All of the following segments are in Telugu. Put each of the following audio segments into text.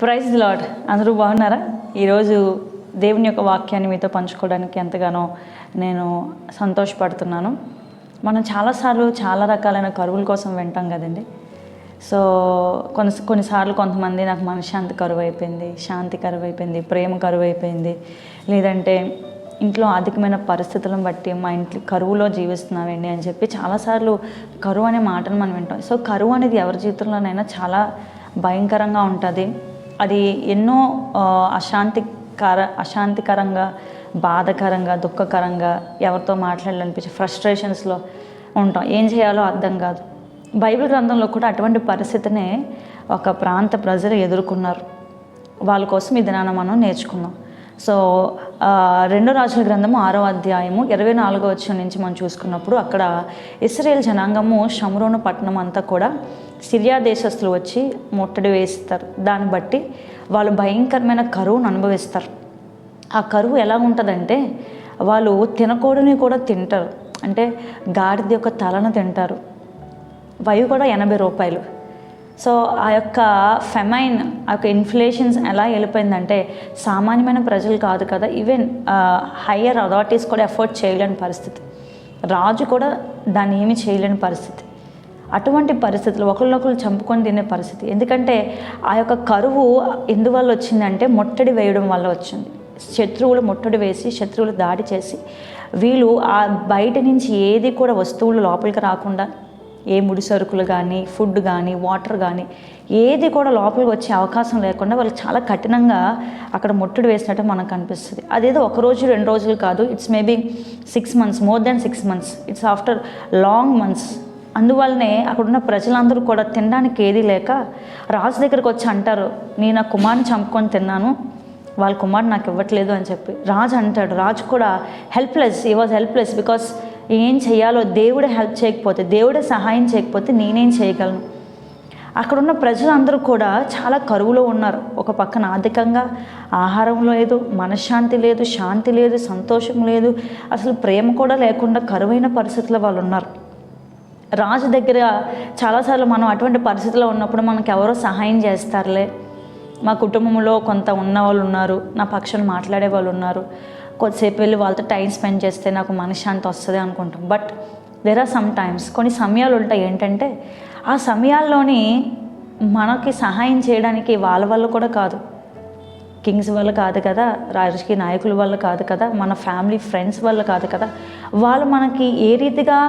Praise the lord. అందరూ బాగున్నారా? ఈరోజు దేవుని యొక్క వాక్యాన్ని మీతో పంచుకోవడానికి ఎంతగానో నేను సంతోషపడుతున్నాను. మనం చాలాసార్లు చాలా రకాలైన కరువుల కోసం వింటాం కదండి. సో కొన్నిసార్లు కొంతమంది నాకు మనశ్శాంతి కరువు అయిపోయింది, శాంతి కరువు అయిపోయింది, ప్రేమ కరువు అయిపోయింది, లేదంటే ఇంట్లో అధికమైన పరిస్థితులను బట్టి మా ఇంట్లో కరువులో జీవిస్తున్నామండి అని చెప్పి చాలాసార్లు కరువు అనే మాటను మనం వింటాం. సో కరువు అనేది ఎవరి జీవితంలోనైనా చాలా భయంకరంగా ఉంటుంది. అది ఎన్నో అశాంతికరంగా, బాధకరంగా, దుఃఖకరంగా, ఎవరితో మాట్లాడాలనిపించి ఫ్రస్ట్రేషన్స్లో ఉంటాం. ఏం చేయాలో అర్థం కాదు. బైబిల్ గ్రంథంలో కూడా అటువంటి పరిస్థితినే ఒక ప్రాంత ప్రజలు ఎదుర్కొన్నారు. వాళ్ళ కోసం ఈ దినాన మనం నేర్చుకున్నాం. సో 2 రాజుల గ్రంథము 6వ అధ్యాయము 24వ వచనం నుంచి మనం చూసుకున్నప్పుడు అక్కడ ఇశ్రాయేలు జనాంగము షమ్రోను పట్టణం అంతా కూడా సిరియా దేశస్తులు వచ్చి ముట్టడి వేస్తారు. దాన్ని బట్టి వాళ్ళు భయంకరమైన కరువును అనుభవిస్తారు. ఆ కరువు ఎలా ఉంటుందంటే వాళ్ళు తినకూడని కూడా తింటారు. అంటే గాడిద యొక్క తలను తింటారు. వయు కూడా 80 రూపాయలు. సో ఆ యొక్క ఫెమైన్, ఆ యొక్క ఇన్ఫ్లేషన్స్ ఎలా వెళ్ళిపోయిందంటే సామాన్యమైన ప్రజలు కాదు కదా, ఈవెన్ హయ్యర్ అథారిటీస్ కూడా ఎఫోర్డ్ చేయలేని పరిస్థితి, రాజు కూడా దాన్ని ఏమీ చేయలేని పరిస్థితి. అటువంటి పరిస్థితులు ఒకరినొకరు చంపుకొని తినే పరిస్థితి. ఎందుకంటే ఆ యొక్క కరువు ఎందువల్ల వచ్చిందంటే ముట్టడి వేయడం వల్ల వచ్చింది. శత్రువులు ముట్టడి వేసి, శత్రువులు దాడి చేసి, వీళ్ళు ఆ బయట నుంచి ఏది కూడా వస్తువులు లోపలికి రాకుండా, ఏ ముడి సరుకులు కానీ, ఫుడ్ కానీ, వాటర్ కానీ ఏది కూడా లోపలికి వచ్చే అవకాశం లేకుండా వాళ్ళు చాలా కఠినంగా అక్కడ ముట్టడి వేసినట్టు మనకు అనిపిస్తుంది. అదేదో 1 రోజు 2 రోజులు కాదు, it's maybe 6 months, more than 6 months, it's after long months. అందువల్లనే అక్కడున్న ప్రజలందరూ కూడా తినడానికి ఏదీ లేక రాజు దగ్గరికి వచ్చి అంటారు, నేను నా కుమారుని చంపుకొని తిన్నాను, వాళ్ళ కుమారుడు నాకు ఇవ్వట్లేదు అని చెప్పి రాజు అంటాడు. రాజు కూడా helpless, he was helpless. Because ఏం చేయాలో, దేవుడే హెల్ప్ చేయకపోతే, దేవుడే సహాయం చేయకపోతే నేనేం చేయగలను. అక్కడున్న ప్రజలందరూ కూడా చాలా కరువులో ఉన్నారు. ఒక పక్కన ఆర్థికంగా ఆహారం లేదు, మనశ్శాంతి లేదు, శాంతి లేదు, సంతోషం లేదు, అసలు ప్రేమ కూడా లేకుండా కరువైన పరిస్థితుల్లో వాళ్ళు ఉన్నారు. రాజు దగ్గర చాలాసార్లు మనం అటువంటి పరిస్థితిలో ఉన్నప్పుడు మనకు ఎవరో సహాయం చేస్తారులే, మా కుటుంబంలో కొంత ఉన్న వాళ్ళు ఉన్నారు, నా పక్షాన మాట్లాడే వాళ్ళు ఉన్నారు, కొద్దిసేపు వెళ్ళి వాళ్ళతో టైం స్పెండ్ చేస్తే నాకు మనశ్శాంతి వస్తుంది అనుకుంటాం. But there are some times, కొన్ని సమయాలు ఉంటాయి ఏంటంటే ఆ సమయాల్లోని మనకి సహాయం చేయడానికి వాళ్ళ వల్ల కూడా కాదు, కింగ్స్ వల్ల కాదు కదా, రాజకీయ నాయకుల వల్ల కాదు కదా, మన ఫ్యామిలీ ఫ్రెండ్స్ వల్ల కాదు కదా, వాళ్ళు మనకి ఏ రీతిగా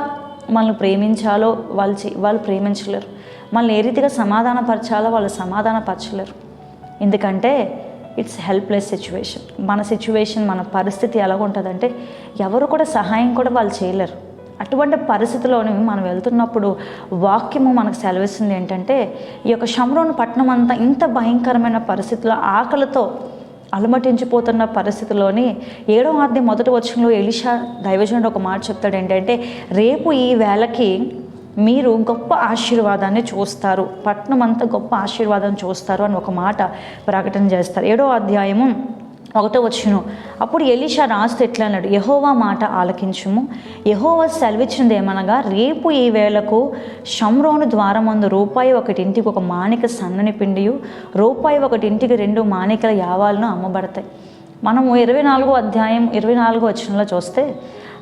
మనల్ని ప్రేమించాలో వాళ్ళు ప్రేమించలేరు, మనల్ని ఏ రీతిగా సమాధానపరచాలో వాళ్ళు సమాధానపరచలేరు. ఎందుకంటే ఇట్స్ హెల్ప్లెస్ సిచ్యువేషన్. మన సిచ్యువేషన్, మన పరిస్థితి ఎలాగ ఉంటుందంటే ఎవరు కూడా సహాయం కూడా వాళ్ళు చేయలేరు. అటువంటి పరిస్థితిలోని మనం వెళ్తున్నప్పుడు వాక్యము మనకు సెలవిస్తుంది ఏంటంటే, ఈ యొక్క షమ్రోను పట్టణం అంతా ఇంత భయంకరమైన పరిస్థితిలో ఆకలితో అలమటించిపోతున్న పరిస్థితిలోని 7వ అధ్యాయం 1వ వచనంలో ఎలీషా దైవజనుడు ఒక మాట చెప్తాడు ఏంటంటే, రేపు ఈ వేళకి మీరు గొప్ప ఆశీర్వాదాన్ని చూస్తారు, పట్టణం అంతా గొప్ప ఆశీర్వాదాన్ని చూస్తారు అని ఒక మాట ప్రకటన చేస్తారు. 7వ అధ్యాయము 1వ వచనం. అప్పుడు ఎలీషా రాజుతో ఎట్లా అన్నాడు, యెహోవా మాట ఆలకించుము, యెహోవా సెలవిచ్చినది ఏమనగా, రేపు ఈ వేళకు షమ్రోను ద్వారమందు రూపాయి 1 ఇంటికి 1 మానిక సన్నని పిండియు, రూపాయి 1 ఇంటికి 2 మానికల యావాలను అమ్మబడతాయి. మనము 24వ అధ్యాయం 24వ వచనంలో చూస్తే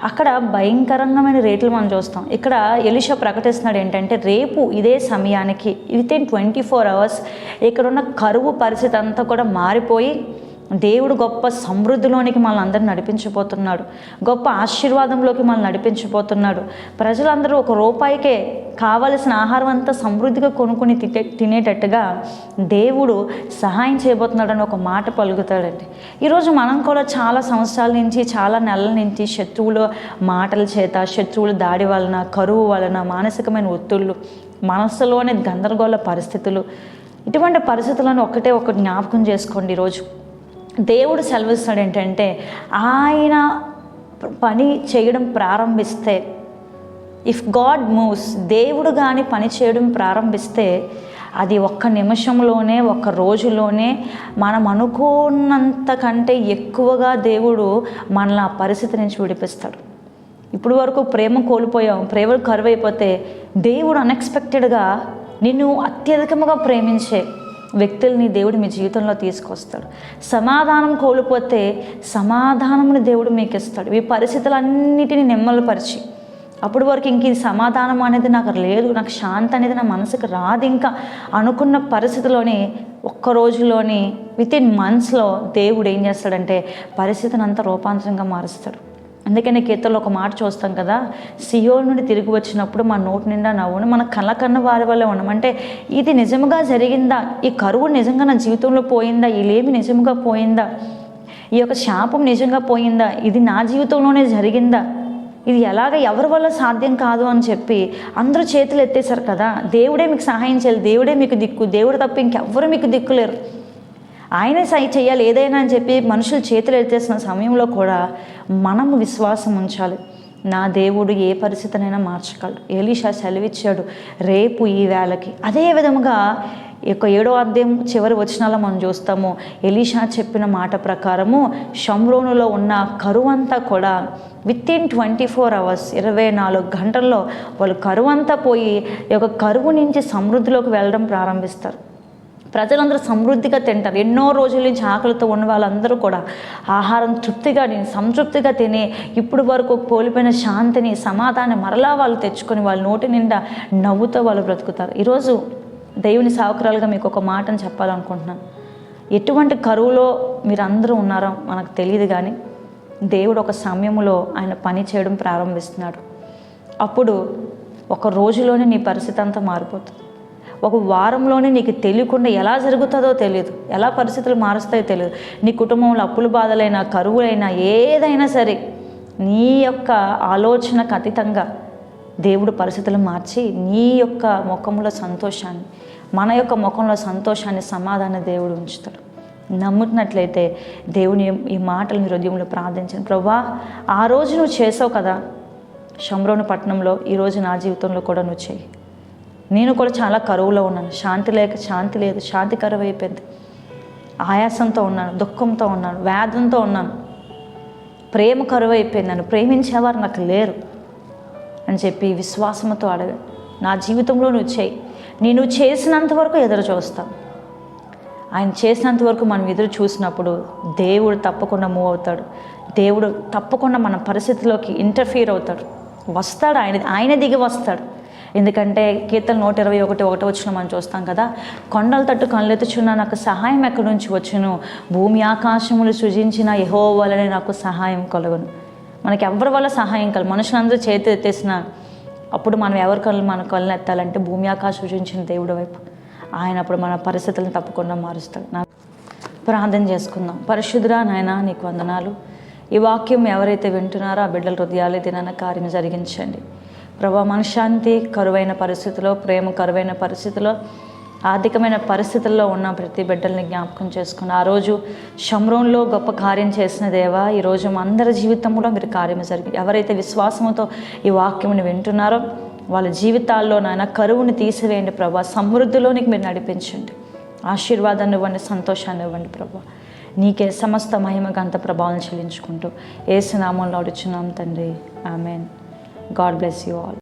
అక్కడ భయంకరమైన రేట్లు మనం చూస్తాం. ఇక్కడ ఎలీషా ప్రకటిస్తున్నాడు ఏంటంటే, రేపు ఇదే సమయానికి వితిన్ 24 hours ఇక్కడున్న కరువు పరిస్థితి అంతా కూడా మారిపోయి దేవుడు గొప్ప సమృద్ధిలోనికి మనల్ని అందరిని నడిపించబోతున్నాడు, గొప్ప ఆశీర్వాదంలోకి మనల్ని నడిపించబోతున్నాడు. ప్రజలందరూ 1 రూపాయికే కావలసిన ఆహారం అంతా సమృద్ధిగా కొనుక్కొని తినేటట్టుగా దేవుడు సహాయం చేయబోతున్నాడని ఒక మాట పలుకుతాడండి. ఈరోజు మనం కూడా చాలా సంవత్సరాల నుంచి, చాలా నెలల నుంచి శత్రువుల మాటల చేత, శత్రువుల దాడి వలన, కరువు వలన, మానసికమైన ఒత్తిళ్ళు, మనస్సులోని గందరగోళ పరిస్థితులు, ఇటువంటి పరిస్థితులను ఒకటి జ్ఞాపకం చేసుకోండి. ఈరోజు దేవుడు సెలవిస్తాడు ఏంటంటే, ఆయన పని చేయడం ప్రారంభిస్తే, ఇఫ్ గాడ్ మూవ్స్, దేవుడు కానీ పని చేయడం ప్రారంభిస్తే అది 1 నిమిషంలోనే, 1 రోజులోనే మనం అనుకున్నంత కంటే ఎక్కువగా దేవుడు మనల్ని ఆ పరిస్థితి నుంచి విడిపిస్తాడు. ఇప్పుడు వరకు ప్రేమ కోల్పోయాం, ప్రేమ కరువైపోతే దేవుడు అన్ఎక్స్పెక్టెడ్గా నిన్ను అత్యధికముగా ప్రేమించే వ్యక్తుల్ని దేవుడు మీ జీవితంలో తీసుకొస్తాడు. సమాధానం కోల్పోతే సమాధానముని దేవుడు మీకు ఇస్తాడు. ఈ పరిస్థితులన్నిటినీ నెమ్మదిపరిచి, అప్పటి వరకు ఇంక ఇది సమాధానం అనేది నాకు లేదు, నాకు శాంతి అనేది నా మనసుకు రాదు ఇంకా అనుకున్న పరిస్థితిలోని ఒక్క రోజులోని వితిన్ మంత్స్లో దేవుడు ఏం చేస్తాడంటే పరిస్థితిని అంతా రూపాంతరంగా మారుస్తాడు. అందుకని కీర్తనలో ఒక మాట చూస్తాం కదా, సియోను నుండి తిరిగి వచ్చినప్పుడు మన నోటి నిండా నవ్వును, మన కళ్ళ కన్న వారి వల్ల ఉన్నాం. అంటే ఇది నిజంగా జరిగిందా, ఈ కరువు నిజంగా నా జీవితంలో పోయిందా, ఈ లేమి నిజంగా పోయిందా, ఈ యొక్క శాపం నిజంగా పోయిందా, ఇది నా జీవితంలోనే జరిగిందా, ఇది ఎలాగ ఎవరి వల్ల సాధ్యం కాదు అని చెప్పి అందరూ చేతులు ఎత్తేసారు కదా. దేవుడే మీకు సహాయం చేయాలి, దేవుడే మీకు దిక్కు, దేవుడు తప్ప ఇంకెవ్వరూ మీకు దిక్కులేరు, ఆయనే చేయాలి ఏదైనా అని చెప్పి మనుషులు చేతులు ఎత్తేసిన సమయంలో కూడా మనము విశ్వాసం ఉంచాలి. నా దేవుడు ఏ పరిస్థితినైనా మార్చగలడు. ఎలీషా సెలవిచ్చాడు రేపు ఈ వేళకి. అదే విధముగా ఈ యొక్క 7వ అధ్యాయం చివరి వచనాల్లో మనం చూస్తాము. ఎలీషా చెప్పిన మాట ప్రకారము షమ్రోనులో ఉన్న కరువు అంతా కూడా వితిన్ 24 hours 24 గంటల్లో వాళ్ళు కరువు అంతా పోయి ఈ యొక్క కరువు నుంచి సమృద్ధిలోకి వెళ్ళడం ప్రారంభిస్తారు. ప్రజలందరూ సమృద్ధిగా తింటారు. ఎన్నో రోజుల నుంచి ఆకలితో ఉన్న వాళ్ళందరూ కూడా ఆహారం తృప్తిగా సంతృప్తిగా తిని ఇప్పుడు వరకు కోల్పోయిన శాంతిని సమాధానం మరలా వాళ్ళు తెచ్చుకొని వాళ్ళ నోటి నిండా నవ్వుతో వాళ్ళు బ్రతుకుతారు. ఈరోజు దేవుని సేవకురాలుగా మీకు ఒక మాటను చెప్పాలనుకుంటున్నాను. ఎటువంటి కరువులో మీరు అందరూ ఉన్నారో మనకు తెలియదు, కానీ దేవుడు ఒక సమయంలో ఆయన పని చేయడం ప్రారంభిస్తున్నాడు. అప్పుడు ఒక రోజులోనే నీ పరిస్థితి అంతా మారిపోతుంది. ఒక వారంలోనే నీకు తెలియకుండా ఎలా జరుగుతుందో తెలియదు, ఎలా పరిస్థితులు మారుస్తాయో తెలియదు. నీ కుటుంబంలో అప్పుల బాధలైనా కరువులైనా ఏదైనా సరే నీ యొక్క ఆలోచనకు అతీతంగా దేవుడు పరిస్థితులు మార్చి నీ యొక్క ముఖంలో సంతోషాన్ని, మన యొక్క ముఖంలో సంతోషాన్ని, సమాధాన దేవుడు ఉంచుతాడు. నమ్ముతున్నట్లయితే దేవుని ఈ మాటలు మీ హృదయంలో ప్రార్థించండి. ప్రభువా, ఆ రోజు నువ్వు చేసావు కదా షమ్రోను పట్టణంలో, ఈరోజు నా జీవితంలో కూడా నువ్వు చేయి. నేను కూడా చాలా కరువులో ఉన్నాను, శాంతి లేదు, శాంతి కరువు అయిపోయింది, ఆయాసంతో ఉన్నాను, దుఃఖంతో ఉన్నాను, వేదంతో ఉన్నాను, ప్రేమ కరువు అయిపోయింది, నన్ను ప్రేమించేవారు నాకు లేరు అని చెప్పి విశ్వాసంతో అడగండి. నా జీవితంలో నువ్వు చేయి. నేను చేసినంత వరకు ఎదురు చూస్తాను. ఆయన చేసినంత వరకు మనం ఎదురు చూసినప్పుడు దేవుడు తప్పకుండా మూవ్ అవుతాడు. దేవుడు తప్పకుండా మన పరిస్థితిలోకి ఇంటర్ఫియర్ అవుతాడు, వస్తాడు. ఆయన దిగి వస్తాడు. ఎందుకంటే కీర్తన 121 మనం చూస్తాం కదా, కొండల తట్టు కళ్ళెత్తుచున్న నాకు సహాయం ఎక్కడి నుంచి వచ్చును, భూమి ఆకాశములు సృజించిన యెహోవా వలనే నాకు సహాయం కలుగును. మనకి ఎవరి వల్ల సహాయం కలుగు, మనుషులందరూ చేతి ఎత్తేసిన అప్పుడు మనం ఎవరి మన కళ్ళని ఎత్తాలంటే భూమి ఆకాశం సృజించిన దేవుడి వైపు. ఆయన అప్పుడు మన పరిస్థితులను తప్పకుండా మారుస్తాడు. ప్రార్థన చేసుకుందాం. పరిశుద్ధుడా నాయనా, నీకు వందనాలు. ఈ వాక్యం ఎవరైతే వింటున్నారో ఆ బిడ్డల హృదయాలు దినాన కార్యం జరిగించండి ప్రభా. మనశ్శాంతి కరువైన పరిస్థితిలో, ప్రేమ కరువైన పరిస్థితిలో, ఆర్థికమైన పరిస్థితుల్లో ఉన్న ప్రతి బిడ్డల్ని జ్ఞాపకం చేసుకుని ఆ రోజు షమ్రోన్లో గొప్ప కార్యం చేసిన దేవా, ఈరోజు మా అందరి జీవితంలో మీరు కార్యం జరిగి ఎవరైతే విశ్వాసంతో ఈ వాక్యముని వింటున్నారో వాళ్ళ జీవితాల్లో నాయన కరువుని తీసివేయండి ప్రభా. సమృద్ధిలోనికి మీరు నడిపించండి, ఆశీర్వాదాన్ని ఇవ్వండి, సంతోషాన్ని ఇవ్వండి ప్రభా. నీకే సమస్త మహిమ గంత ప్రభావం చెల్లించుకుంటూ యేసు నామములో అడుగుచున్నాం తండ్రి, ఆమేన్. God bless you all.